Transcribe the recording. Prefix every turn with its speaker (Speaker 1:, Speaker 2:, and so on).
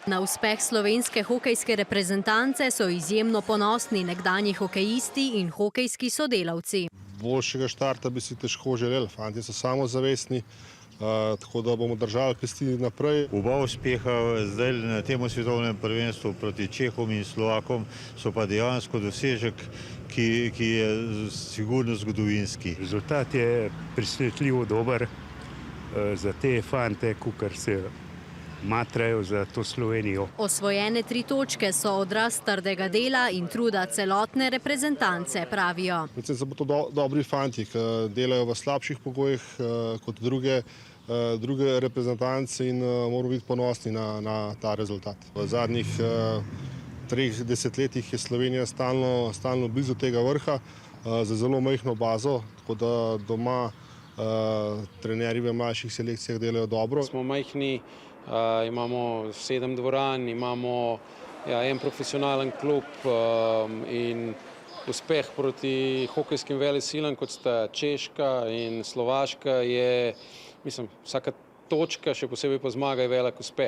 Speaker 1: Na uspeh slovenske hokejske reprezentance so izjemno ponosni nekdanji hokejisti in hokejski sodelavci.
Speaker 2: Boljšega štarta bi si težko želeli. Fantje so samozavestni, tako da bomo držali pesti naprej.
Speaker 3: Oba uspeha zdaj na tem svetovnem prvenstvu proti Čehom in Slovakom so pa dejansko dosežek, ki je sigurno zgodovinski.
Speaker 4: Rezultat je presnetljivo dober za te fante, kakor se matrajo za to Slovenijo.
Speaker 1: Osvojene 3 točke so odraz trdega dela in truda celotne reprezentance, pravijo.
Speaker 2: Predvsem so to dobri fanti, ki delajo v slabših pogojih kot druge reprezentance in moramo biti ponosni na ta rezultat. V zadnjih 3 desetletjih je Slovenija stalno blizu tega vrha za zelo majhno bazo, tako da doma trenerji v mlajših selekcijah delajo dobro.
Speaker 5: Smo majhni, imamo 7 dvoran, imamo en profesionalen klub in uspeh proti hokejskim velesilam, kot sta Češka in Slovaška, je, mislim, vsaka točka, še posebej pa zmaga, je velik uspeh.